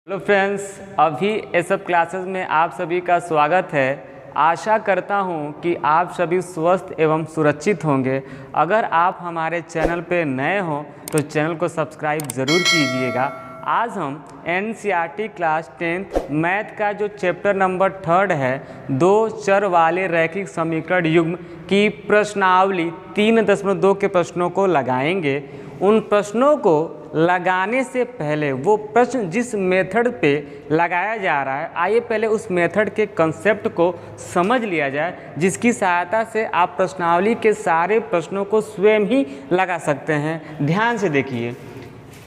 Hello friends, अभी ये सब क्लासेस में आप सभी का स्वागत है। आशा करता हूं कि आप सभी स्वस्थ एवं सुरक्षित होंगे। अगर आप हमारे चैनल पे नए हो तो चैनल को सब्सक्राइब ज़रूर कीजिएगा। आज हम एनसीईआरटी क्लास 10th मैथ का जो चैप्टर नंबर 3 है, दो चर वाले रैखिक समीकरण युग्म की प्रश्नावली 3.2 के प्रश्नों को लगाएंगे। उन प्रश्नों को लगाने से पहले वो प्रश्न जिस मेथड पे लगाया जा रहा है, आइए पहले उस मेथड के कंसेप्ट को समझ लिया जाए, जिसकी सहायता से आप प्रश्नावली के सारे प्रश्नों को स्वयं ही लगा सकते हैं। ध्यान से देखिए,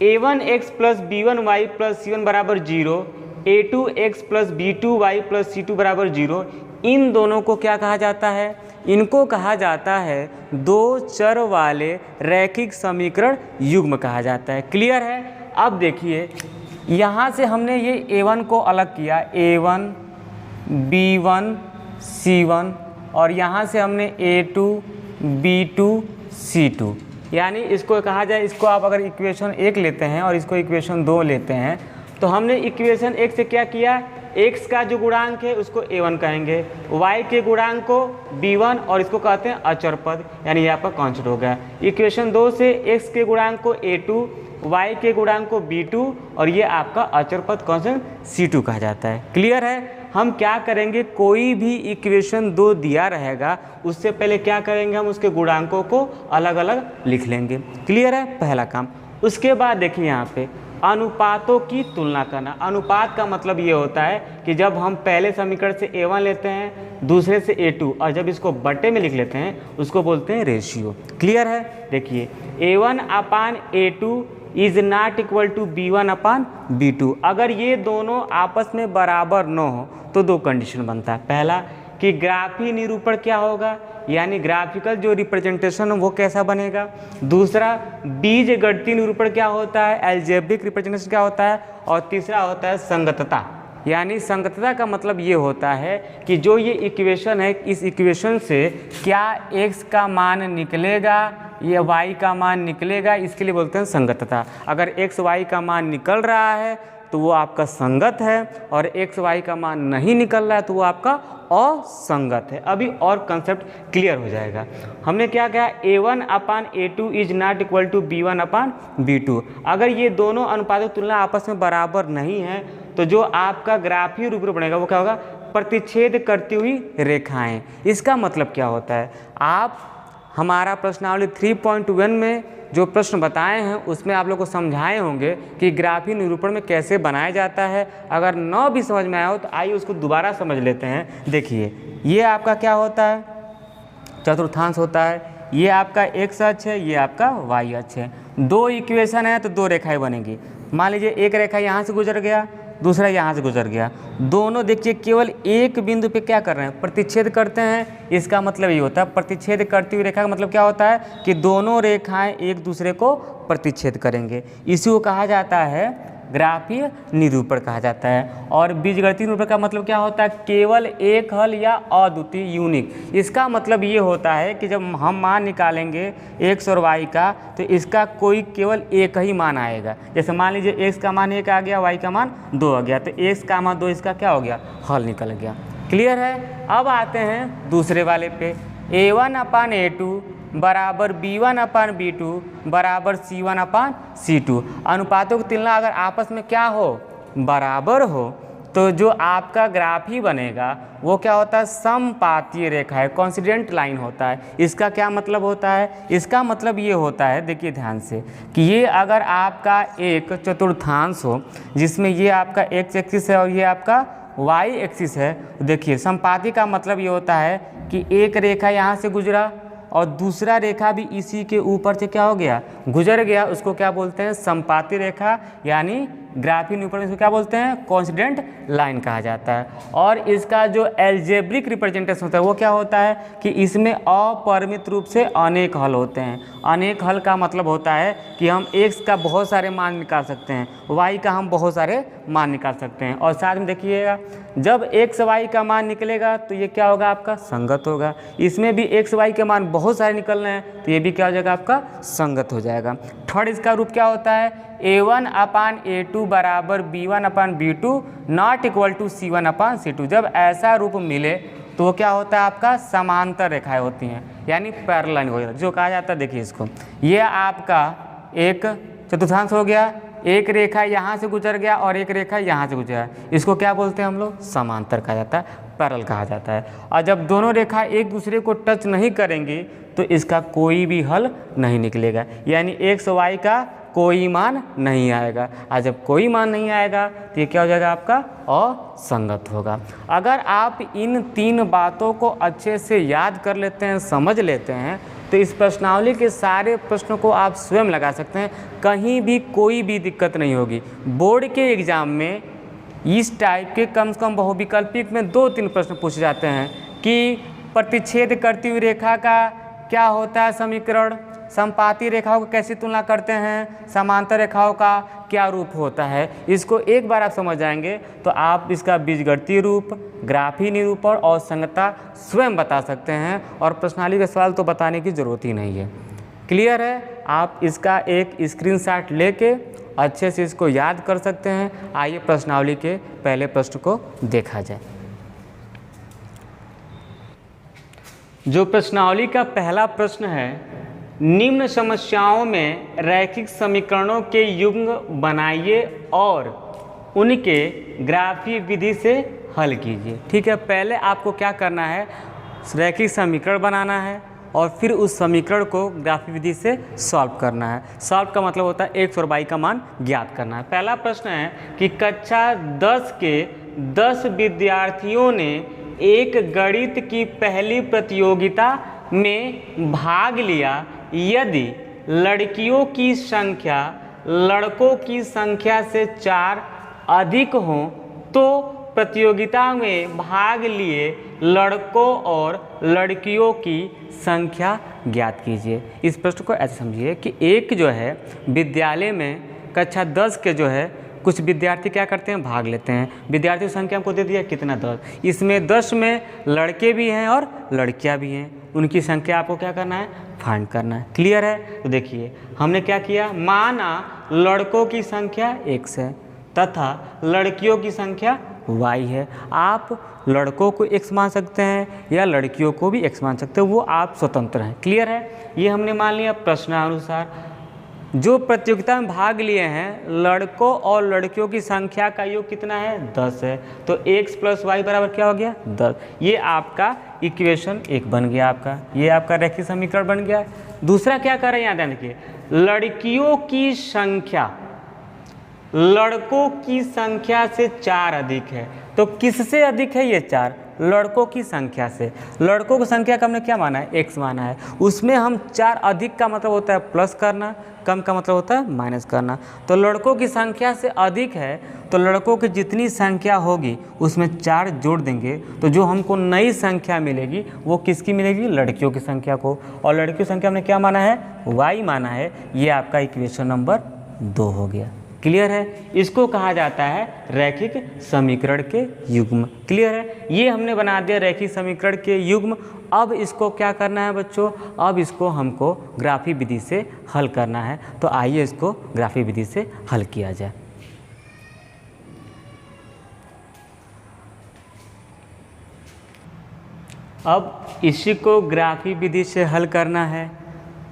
a1x plus b1y plus c1 बराबर 0, a2x plus b2y plus c2 बराबर 0, इन दोनों को क्या कहा जाता है? इनको कहा जाता है दो चर वाले रैखिक समीकरण युग्म कहा जाता है। क्लियर है? अब देखिए, यहाँ से हमने ये a1 को अलग किया, a1 b1 c1, और यहाँ से हमने a2 b2 c2, यानी इसको कहा जाए, इसको आप अगर इक्वेशन 1 लेते हैं और इसको इक्वेशन 2 लेते हैं तो हमने इक्वेशन 1 से क्या किया, x का जो गुणांक है उसको a1 कहेंगे, y के गुणांक को b1 और इसको कहते हैं अचर पद, यानी ये आपका कांस्टेंट हो गया। इक्वेशन 2 से x के गुणांक को a2, y के गुणांक को b2 और ये आपका अचर पद कांस्टेंट c2 कहा जाता है। क्लियर है? हम क्या करेंगे, कोई भी इक्वेशन 2 दिया रहेगा उससे पहले क्या करेंगे, हम उसके गुणांकों को अलग अलग लिख लेंगे। क्लियर है? पहला काम। उसके बाद देखिए यहाँ पे अनुपातों की तुलना करना। अनुपात का मतलब ये होता है कि जब हम पहले समीकरण से a1 लेते हैं, दूसरे से a2, और जब इसको बट्टे में लिख लेते हैं उसको बोलते हैं रेशियो। क्लियर है? देखिए, a1 upon a2 is not equal to b1 upon b2। अगर ये दोनों आपस में बराबर न हो तो दो कंडीशन बनता है। पहला कि ग्राफी निरूपण क्या होगा, यानी ग्राफिकल जो रिप्रेजेंटेशन वो कैसा बनेगा। दूसरा, बीज गणितीय निरूपण क्या होता है, एल्जेब्रिक रिप्रेजेंटेशन क्या होता है। और तीसरा होता है संगतता, यानी संगतता का मतलब ये होता है कि जो ये इक्वेशन है, इस इक्वेशन से क्या x का मान निकलेगा या y का मान निकलेगा, इसके लिए बोलते हैं संगतता। अगर x y का मान निकल रहा है तो वो आपका संगत है, और x y का मान नहीं निकल रहा है तो वो आपका असंगत है। अभी और कंसेप्ट क्लियर हो जाएगा। हमने क्या कहा, a1 upon a2 is not equal to b1 upon b2। अगर ये दोनों अनुपातों की तुलना आपस में बराबर नहीं है तो जो आपका ग्राफीय रूप बनेगा वो क्या होगा, प्रतिच्छेद करती हुई रेखाएं। इसका मतलब क्या होता है, आप हमारा प्रश्नावली 3.1 में जो प्रश्न बताए हैं उसमें आप लोग को समझाए होंगे कि ग्राफीय निरूपण में कैसे बनाया जाता है। अगर न भी समझ में आया हो तो आइए उसको दोबारा समझ लेते हैं। देखिए, ये आपका क्या होता है, चतुर्थांश होता है। ये आपका x अक्ष है, ये आपका y अक्ष है। दो इक्वेशन है तो दो रेखाएं बनेंगी। मान लीजिए एक रेखा यहाँ से गुजर गया, दूसरा यहाँ से गुजर गया। दोनों देखिए केवल एक बिंदु पे क्या कर रहे हैं, प्रतिच्छेद करते हैं। इसका मतलब ये होता है, प्रतिच्छेद करती हुई रेखा का मतलब क्या होता है कि दोनों रेखाएं एक दूसरे को प्रतिच्छेद करेंगे। इसी को कहा जाता है ग्राफीय निरूपण कहा जाता है। और बीजगणितीय निरूपण का मतलब क्या होता है, केवल एक हल या अद्वितीय यूनिक। इसका मतलब ये होता है कि जब हम मान निकालेंगे x और y का तो इसका कोई केवल एक ही मान आएगा। जैसे मान लीजिए x का मान 1 आ गया, y का मान 2 आ गया, तो x का मान 2, इसका क्या हो गया, हल निकल गया। क्लियर है? अब आते हैं दूसरे वाले पे, a1 अपान a2 बराबर b1 अपान b2 बराबर c1 अपान c2। अनुपातों की तुलना अगर आपस में क्या हो, बराबर हो, तो जो आपका ग्राफ ही बनेगा वो क्या होता है, समपातीय रेखा है, कॉन्सिडेंट लाइन होता है। इसका क्या मतलब होता है, इसका मतलब ये होता है, देखिए ध्यान से, कि ये अगर आपका एक चतुर्थांश हो जिसमें ये आपका x एक्सिस है और ये आपका y एक्सिस है, देखिए समपाती का मतलब ये होता है कि एक रेखा यहाँ से गुजरा और दूसरा रेखा भी इसी के ऊपर से क्या हो गया, गुजर गया। उसको क्या बोलते हैं, समपाती रेखा, यानी ग्राफीय निरूपण में इसको क्या बोलते हैं, कोइंसिडेंट लाइन कहा जाता है। और इसका जो एल्जेब्रिक रिप्रेजेंटेशन होता है वो क्या होता है कि इसमें अपरिमित रूप से अनेक हल होते हैं। अनेक हल का मतलब होता है कि हम x का बहुत सारे मान निकाल सकते हैं, y का हम बहुत सारे मान निकाल सकते हैं। और साथ में देखिएगा, जब x y का मान निकलेगा तो ये क्या होगा, आपका संगत होगा। इसमें भी x y के मान बहुत सारे निकल रहे हैं तो ये भी क्या हो जाएगा, आपका संगत हो जाएगा। थर्ड इसका रूप क्या होता है, a1 अपान a2 बराबर B1/B2 not equal to C1/C2। जब ऐसा रूप मिले तो वो क्या होता है, आपका समांतर रेखाएं होती हैं, यानी पैरेलल लाइन हो जाता है, जो कहा जाता है। देखिए इसको, ये आपका एक चतुर्थांश हो गया, एक रेखा यहाँ से गुजर गया और एक रेखा यहाँ से गुजरा, इसको क्या बोलते हैं हम लोग, समांतर कहा जाता है, पैरेलल कहा जाता है। और जब दोनों रेखा एक दूसरे को टच नहीं करेंगी तो इसका कोई भी हल नहीं निकलेगा, यानी x y का कोई मान नहीं आएगा। और जब कोई मान नहीं आएगा तो ये क्या हो जाएगा, आपका असंगत होगा। अगर आप इन 3 बातों को अच्छे से याद कर लेते हैं, समझ लेते हैं, तो इस प्रश्नावली के सारे प्रश्नों को आप स्वयं लगा सकते हैं, कहीं भी कोई भी दिक्कत नहीं होगी। बोर्ड के एग्ज़ाम में इस टाइप के कम से कम बहुविकल्पिक में 2-3 प्रश्न पूछे जाते हैं कि प्रतिच्छेद करती हुई रेखा का क्या होता है समीकरण, समपाती रेखाओं को कैसी तुलना करते हैं, समांतर रेखाओं का क्या रूप होता है। इसको एक बार आप समझ जाएंगे तो आप इसका बीजगणितीय रूप, ग्राफी निरूपण और संगतता स्वयं बता सकते हैं, और प्रश्नावली के सवाल तो बताने की ज़रूरत ही नहीं है। क्लियर है? आप इसका एक स्क्रीनशॉट लेके अच्छे से इसको याद कर सकते हैं। आइए प्रश्नावली के पहले प्रश्न को देखा जाए। जो प्रश्नावली का पहला प्रश्न है, निम्न समस्याओं में रैखिक समीकरणों के युग्म बनाइए और उनके ग्राफीय विधि से हल कीजिए। ठीक है, पहले आपको क्या करना है, रैखिक समीकरण बनाना है और फिर उस समीकरण को ग्राफीय विधि से सॉल्व करना है। सॉल्व का मतलब होता है x और y का मान ज्ञात करना है। पहला प्रश्न है कि कक्षा 10 के 10 विद्यार्थियों ने एक गणित की पहली प्रतियोगिता में भाग लिया। यदि लड़कियों की संख्या लड़कों की संख्या से 4 अधिक हो तो प्रतियोगिता में भाग लिए लड़कों और लड़कियों की संख्या ज्ञात कीजिए। इस प्रश्न को ऐसे समझिए कि एक जो है विद्यालय में कक्षा 10 के जो है कुछ विद्यार्थी क्या करते हैं, भाग लेते हैं। विद्यार्थियों की संख्या हमको दे दिया कितना, 10। इसमें 10 में लड़के भी हैं और लड़कियां भी हैं, उनकी संख्या आपको क्या करना है, फाइंड करना है। क्लियर है? तो देखिए हमने क्या किया, माना लड़कों की संख्या x है तथा लड़कियों की संख्या y है। आप लड़कों को x मान सकते हैं या लड़कियों को भी x मान सकते हैं, वो आप स्वतंत्र हैं। क्लियर है? ये हमने मान लिया प्रश्नानुसार। जो प्रतियोगिता में भाग लिए हैं लड़कों और लड़कियों की संख्या का योग कितना है, 10 है, तो x + y बराबर क्या हो गया, 10। ये आपका इक्वेशन 1 बन गया, आपका ये आपका रैखिक समीकरण बन गया। दूसरा क्या कर रहे हैं, यहाँ ध्यान रखिए, लड़कियों की संख्या लड़कों की संख्या से 4 अधिक है। तो किससे अधिक है ये 4, लड़कों की संख्या से। लड़कों की संख्या का हमने क्या माना है, x माना है। उसमें हम 4 अधिक का मतलब होता है प्लस करना, कम का मतलब होता है माइनस करना। तो लड़कों की संख्या से अधिक है तो लड़कों की जितनी संख्या होगी उसमें 4 जोड़ देंगे तो जो हमको नई संख्या मिलेगी वो किसकी मिलेगी, लड़कियों की संख्या को। और लड़कियों की संख्या हमने क्या माना है, y माना है। ये आपका इक्वेशन नंबर 2 हो गया। क्लियर है? इसको कहा जाता है रैखिक समीकरण के युग्म। क्लियर है? ये हमने बना दिया रैखिक समीकरण के युग्म। अब इसको क्या करना है बच्चों, अब इसको हमको ग्राफी विधि से हल करना है। तो आइए इसको ग्राफी विधि से हल किया जाए। अब इसी को ग्राफी विधि से हल करना है।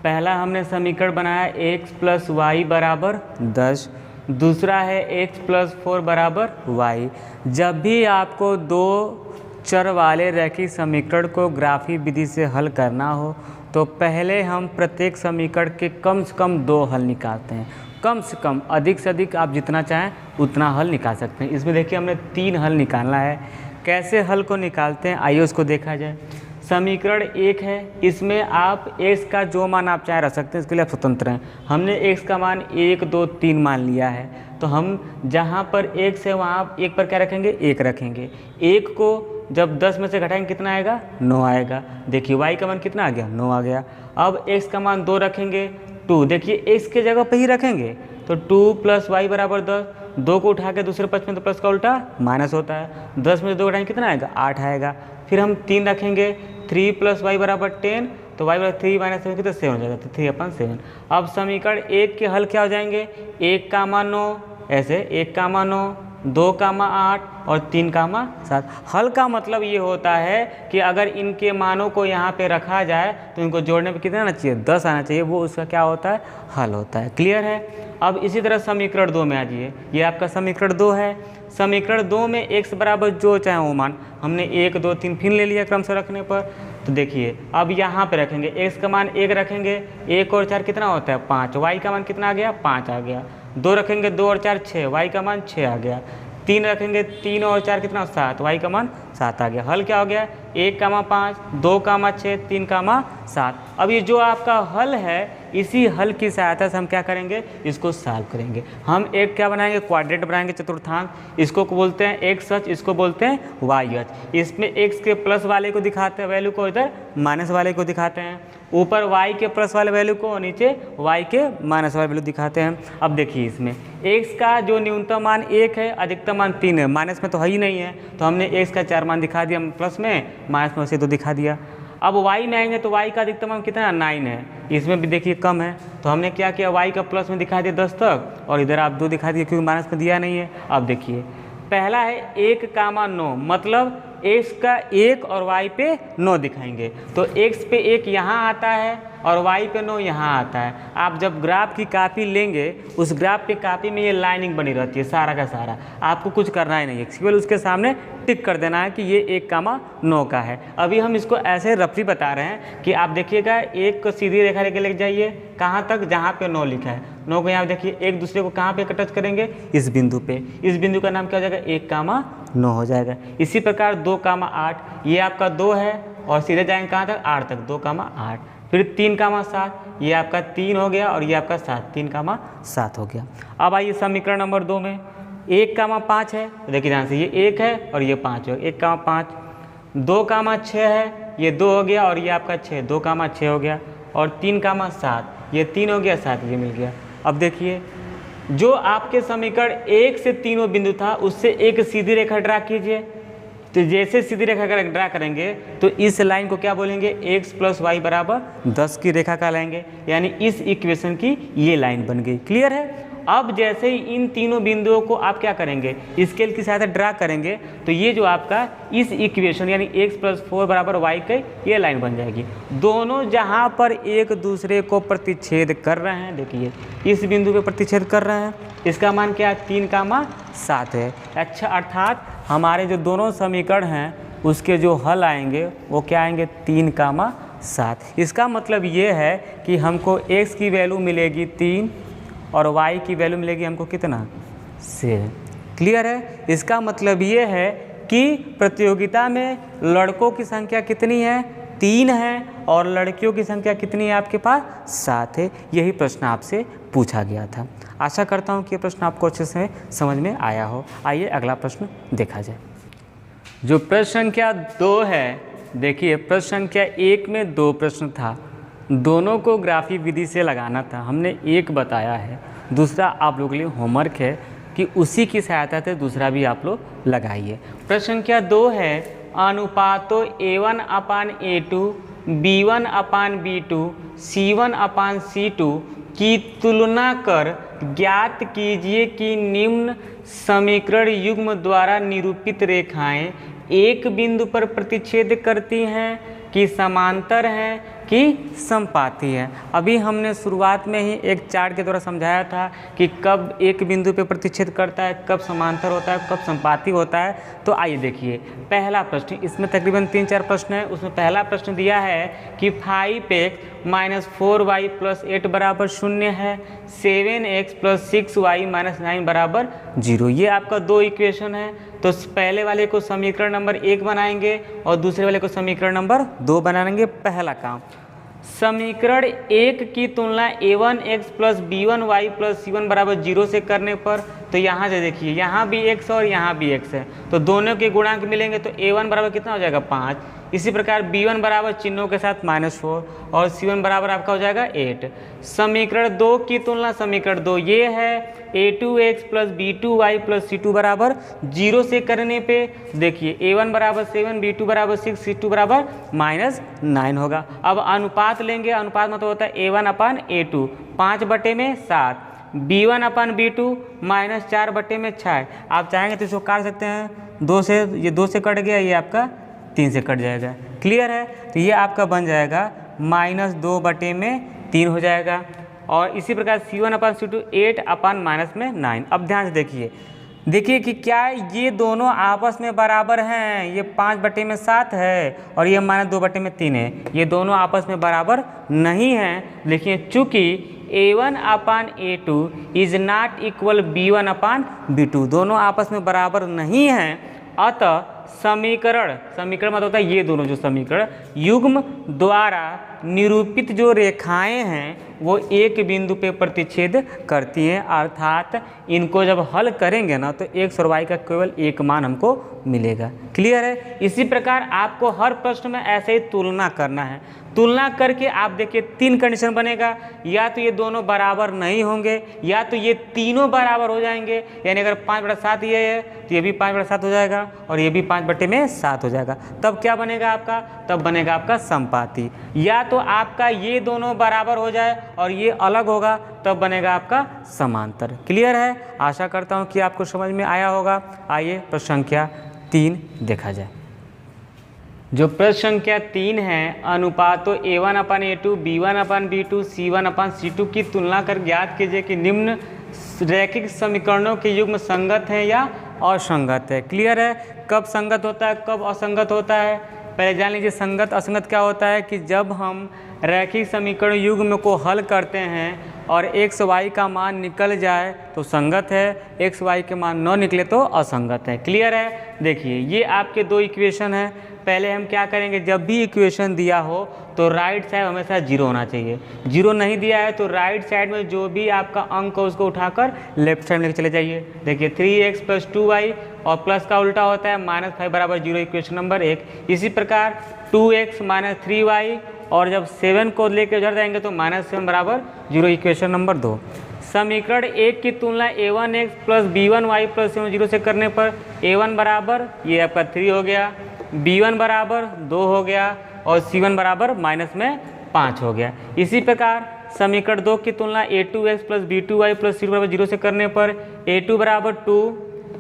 पहला हमने समीकरण बनाया x + y बराबर 10, दूसरा है x + 4 बराबर y। जब भी आपको 2 चर वाले रैखिक समीकरण को ग्राफी विधि से हल करना हो तो पहले हम प्रत्येक समीकरण के कम से कम 2 हल निकालते हैं। कम से कम, अधिक से अधिक आप जितना चाहें उतना हल निकाल सकते हैं। इसमें देखिए हमने 3 हल निकालना है। कैसे हल को निकालते हैं आइए उसको देखा जाए। समीकरण 1 है, इसमें आप x का जो मान आप चाहे रख सकते हैं, इसके लिए आप स्वतंत्र हैं। हमने x का मान 1, 2, 3 मान लिया है, तो हम जहाँ पर x है वहाँ 1 पर क्या रखेंगे, 1 रखेंगे। 1 को जब 10 में से घटाएंगे कितना आएगा, 9 आएगा। देखिए y का मान कितना आ गया, 9 आ गया। अब x का मान 2 रखेंगे, 2, देखिए x के जगह पर ही रखेंगे तो 2 + y बराबर 10। 2 को उठा के दूसरे पक्ष में तो प्लस का उल्टा माइनस होता है। 10 में से 2 घटाएंगे कितना आएगा, 8 आएगा। फिर हम 3 रखेंगे, 3 + y बराबर 10, तो y बराबर 3 - 7 हो जाएगा, तो 3/7। अब समीकरण 1 के हल क्या हो जाएंगे, 1 का मान 9, ऐसे 1,9, 2,8 और 3,7। हल का मतलब ये होता है कि अगर इनके मानों को यहाँ पे रखा जाए तो इनको जोड़ने पे कितना आना चाहिए, 10 आना चाहिए, वो उसका क्या होता है, हल होता है। क्लियर है। अब इसी तरह समीकरण 2 में आ जाइए, ये आपका समीकरण 2 है। समीकरण 2 में x बराबर जो चाहे वो मान, हमने 1, 2, 3 फिर ले लिया क्रम से रखने पर। तो देखिए अब यहाँ पे रखेंगे, x का मान 1 रखेंगे, 1 और 4 कितना होता है 5, y का मान कितना आ गया 5 आ गया। 2 रखेंगे, 2 और 4 6, y का मान 6 आ गया। 3 रखेंगे, 3 और 4 कितना 7, y का मान 7 आ गया। हल क्या हो गया 1,5, 2,6, 3,7। अब ये जो आपका हल है, इसी हल की सहायता से हम क्या करेंगे, इसको सॉल्व करेंगे। हम एक क्या बनाएंगे, क्वाड्रेंट बनाएंगे, चतुर्थांश। इसको बोलते हैं एक्स अक्ष, इसको बोलते हैं वाई अक्ष। इसमें एक्स के प्लस वाले को दिखाते हैं वैल्यू को, इधर माइनस वाले को दिखाते हैं। ऊपर वाई के प्लस वाले वैल्यू को, नीचे वाई के माइनस वाले वैल्यू दिखाते हैं। अब देखिए इसमें एक्स का जो न्यूनतम मान 1 है, अधिकतम मान 3 है, माइनस में तो है ही नहीं है, तो हमने एक्स का 4 मान दिखा दिया प्लस में, माइनस में उसे 2 दिखा दिया। अब y में आएंगे तो y का अधिकतम मान कितना 9 है, इसमें भी देखिए कम है, तो हमने क्या किया y का प्लस में दिखा दिया 10 तक, और इधर आप 2 दिखा दिए क्योंकि माइनस में दिया नहीं है। अब देखिए पहला है 1,9, मतलब x का 1 और y पे 9 दिखाएंगे, तो x पे 1 यहाँ आता है और y पे 9 यहाँ आता है। आप जब ग्राफ की कापी लेंगे, उस ग्राफ पे कापी में ये लाइनिंग बनी रहती है सारा का सारा, आपको कुछ करना ही नहीं है, केवल उसके सामने टिक कर देना है कि ये 1,9 का है। अभी हम इसको ऐसे रफली बता रहे हैं कि आप देखिएगा, एक को सीधी रेखा लेके जाइए कहाँ तक, जहाँ पे 9 लिखा है, 9 को यहाँ देखिए, एक दूसरे को कहाँ पे टच करेंगे, इस बिंदु पे। इस बिंदु का नाम क्या हो जाएगा 1,9 हो जाएगा। इसी प्रकार 2,8, ये आपका 2 है और सीधे जाएंगे कहाँ तक 8 तक, 2,8। फिर 3,7, ये आपका 3 हो गया और ये आपका 7, 3,7 हो गया। अब आइए समीकरण नंबर 2 में 1,5 है, देखिए ध्यान से, ये 1 है और ये 5 है, 1,5। 2,6 है, ये 2 हो गया और ये आपका 6, 2,6 हो गया। और 3,7, ये 3 हो गया, 7 ये मिल गया। अब देखिए जो आपके समीकरण 1 से तीनों बिंदु था, उससे एक सीधी रेखा ड्रा कीजिए। तो जैसे सीधी रेखा ड्रा करेंगे तो इस लाइन को क्या बोलेंगे, x + y = 10 की रेखा का लेंगे, यानी इस इक्वेशन की ये लाइन बन गई। क्लियर है। अब जैसे ही इन तीनों बिंदुओं को आप क्या करेंगे, स्केल की सहायता ड्रा करेंगे, तो ये जो आपका इस इक्वेशन यानी x + 4 = y की ये लाइन बन जाएगी। दोनों जहाँ पर एक दूसरे को प्रतिच्छेद कर रहे हैं, देखिए इस बिंदु पे प्रतिच्छेद कर रहे हैं, इसका मान क्या है 3,7 है। अच्छा, अर्थात हमारे जो दोनों समीकरण हैं उसके जो हल आएंगे वो क्या आएंगे 3,7। इसका मतलब ये है कि हमको x की वैल्यू मिलेगी 3 और y की वैल्यू मिलेगी हमको कितना 7। क्लियर है। इसका मतलब ये है कि प्रतियोगिता में लड़कों की संख्या कितनी है 3 है और लड़कियों की संख्या कितनी है आपके पास 7 है। यही प्रश्न आपसे पूछा गया था। आशा करता हूँ कि ये प्रश्न आपको अच्छे से समझ में आया हो। आइए अगला प्रश्न देखा जाए। जो प्रश्न संख्या 2 है, देखिए प्रश्न संख्या 1 में 2 प्रश्न था, दोनों को ग्राफी विधि से लगाना था। हमने एक बताया है, दूसरा आप लोगों के लिए होमवर्क है कि उसी की सहायता से दूसरा भी आप लोग लगाइए। प्रश्न संख्या 2 है, अनुपातों A1/A2, B1/B2, C1/C2 की तुलना कर ज्ञात कीजिए कि निम्न समीकरण युग्म द्वारा निरूपित रेखाएं एक बिंदु पर प्रतिच्छेद करती हैं कि समांतर हैं कि समपाती है। अभी हमने शुरुआत में ही एक चार्ट के द्वारा समझाया था कि कब एक बिंदु पे प्रतिच्छेद करता है, कब समांतर होता है, कब समपाती होता है। तो आइए देखिए पहला प्रश्न, इसमें तकरीबन 3-4 प्रश्न है। उसमें पहला प्रश्न दिया है कि 5x - 4y + 8 = 0 है, 7x + 6y - 9 = 0। ये आपका 2 इक्वेशन है। तो पहले वाले को समीकरण नंबर 1 बनाएंगे और दूसरे वाले को समीकरण नंबर 2 बनाएंगे। पहला काम, समीकरण 1 की तुलना a1x + b1y + c1 = 0 से करने पर, तो यहाँ से देखिए यहाँ भी x और यहाँ भी x है, तो दोनों के गुणांक मिलेंगे तो a1 बराबर कितना हो जाएगा 5। इसी प्रकार b1 बराबर चिन्हों के साथ -4 और c1 बराबर आपका हो जाएगा 8। समीकरण 2 की तुलना समीकरण 2 ये है, a2x + b2y + c2 = 0 से करने पे देखिए a1 = 7, b2 = 6, c2 = -9 होगा। अब अनुपात लेंगे, अनुपात मतलब होता है a1/a2, 5/7, B1 अपन B2 माइनस 4 बटे में 6 है। आप चाहेंगे तो इसको काट सकते हैं, 2 से, ये 2 से कट गया, ये आपका 3 से कट जाएगा। क्लियर है? तो ये आपका बन जाएगा -2 बटे में 3 हो जाएगा। और इसी प्रकार C1 अपन C2 8 अपन माइनस में 9। अब ध्यान से देखिए कि क्या ये दोनों आपस में बराबर हैं। ये 5 बटे में 7 है और ये -2 बटे में 3 है। ये दोनों आपस में बराबर नहीं हैं। लेकिन चूँकि A1 upon A2 is not equal B1 upon B2, दोनों आपस में बराबर नहीं हैं, अतः समीकरण मतलब होता है ये दोनों जो समीकरण युग्म द्वारा निरूपित जो रेखाएं हैं वो एक बिंदु पे प्रतिच्छेद करती हैं। अर्थात इनको जब हल करेंगे ना तो x और y का केवल एक मान हमको मिलेगा। क्लियर है? इसी प्रकार आपको हर प्रश्न में ऐसे ही तुलना करना है। तुलना करके आप देखिए 3 कंडीशन बनेगा, या तो ये दोनों बराबर नहीं होंगे, या तो ये तीनों बराबर हो जाएंगे। यानी अगर 5/7 ये है तो ये भी 5/7 हो जाएगा और ये भी 5 बटे में 7 हो जाएगा। तब क्या बनेगा आपका? तब बनेगा आपका समपाती। या तो आपका ये दोनों बराबर हो जाए और ये अलग होगा, तब बनेगा आपका समांतर। क्लियर है? आशा करता हूँ कि आपको समझ में आया होगा। आइए प्रश्न संख्या 3 देखा जाए। जो प्रश्न संख्या 3 है, अनुपातों A1 upon A2, B1 upon B2, C1 अपान C2 की तुलना कर ज्ञात कीजिए कि निम्न रैखिक समीकरणों के युग्म संगत हैं या असंगत है। क्लियर है? कब संगत होता है, कब असंगत होता है? पहले जान लीजिए संगत असंगत क्या होता है कि जब हम रैखिक समीकरण युग्म को हल करते हैं और x y का मान निकल जाए तो संगत है, x y के मान न निकले तो असंगत है। क्लियर है? देखिए ये आपके 2 इक्वेशन है। पहले हम क्या करेंगे, जब भी इक्वेशन दिया हो तो राइट साइड हमेशा 0 होना चाहिए। 0 नहीं दिया है तो राइट साइड में जो भी आपका अंक है उसको उठाकर लेफ्ट साइड में लेकर चले जाइए। देखिए 3x + 2y और प्लस का उल्टा होता है -5 बराबर 0, इक्वेशन नंबर 1। इसी प्रकार 2x - 3y और जब 7 को लेकर उधर जाएंगे तो -7 बराबर 0, इक्वेशन नंबर 2। समीकरण 1 की तुलना a1x + b1y + c1 0 से करने पर a1 बराबर ये आपका 3 हो गया, b1 बराबर 2 हो गया और c1 बराबर -5 हो गया। इसी प्रकार समीकरण 2 की तुलना a2x + b2y + c2 बराबर 0 से करने पर a2 बराबर 2,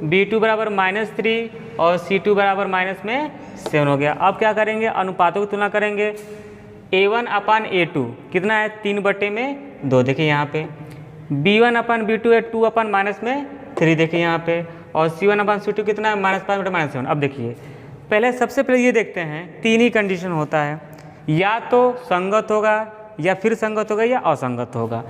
b2 बराबर -3 और c2 बराबर -7 हो गया। अब क्या करेंगे, अनुपातों की तुलना करेंगे। a1 अपान a2 कितना है, 3 बटे में 2, देखिए यहाँ पे। b1 अपान b2 है 2 अपान -3, देखिए यहाँ पे। और c1 अपान c2 कितना है, -5 बटे -7। अब देखिए पहले सबसे पहले ये देखते हैं, 3 ही कंडीशन होता है, या तो संगत होगा या फिर संगत होगा या असंगत होगा।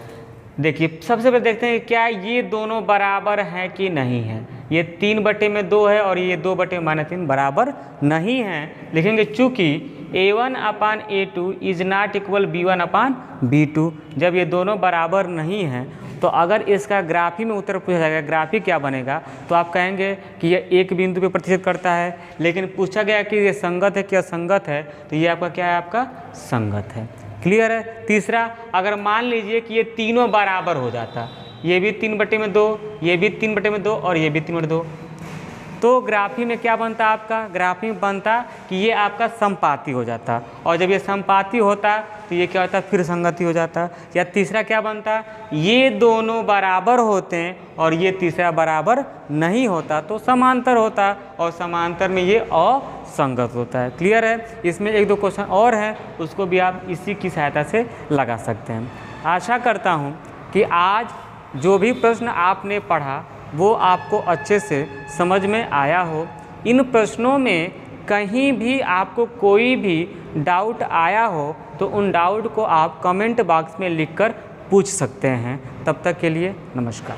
देखिए सबसे पहले देखते हैं क्या ये दोनों बराबर हैं कि नहीं है। ये 3 बटे में 2 है और ये 2 बटे में -3 बराबर नहीं हैं। लिखेंगे चूँकि a1 upon a2 is not equal b1 upon b2। जब ये दोनों बराबर नहीं हैं तो अगर इसका ग्राफी में उत्तर पूछा जाएगा, ग्राफी क्या बनेगा, तो आप कहेंगे कि ये एक बिंदु पे प्रतिच्छेद करता है। लेकिन पूछा गया कि ये संगत है कि असंगत है, तो ये आपका क्या है, आपका संगत है। क्लियर है? तीसरा, अगर मान लीजिए कि ये तीनों बराबर हो जाता, ये भी 3 बटे में 2, ये भी 3 बटे में 2 और ये भी 3 बटे 2, तो ग्राफी में क्या बनता आपका, ग्राफी में बनता कि ये आपका समपाती हो जाता। और जब ये समपाती होता तो ये क्या होता, फिर संगति हो जाता। या तीसरा क्या बनता, ये दोनों बराबर होते हैं और ये तीसरा बराबर नहीं होता तो समांतर होता, और समांतर में ये असंगत होता है। क्लियर है? इसमें 1-2 क्वेश्चन और हैं, उसको भी आप इसी की सहायता से लगा सकते हैं। आशा करता हूँ कि आज जो भी प्रश्न आपने पढ़ा वो आपको अच्छे से समझ में आया हो। इन प्रश्नों में कहीं भी आपको कोई भी डाउट आया हो तो उन डाउट को आप कमेंट बॉक्स में लिखकर पूछ सकते हैं। तब तक के लिए नमस्कार।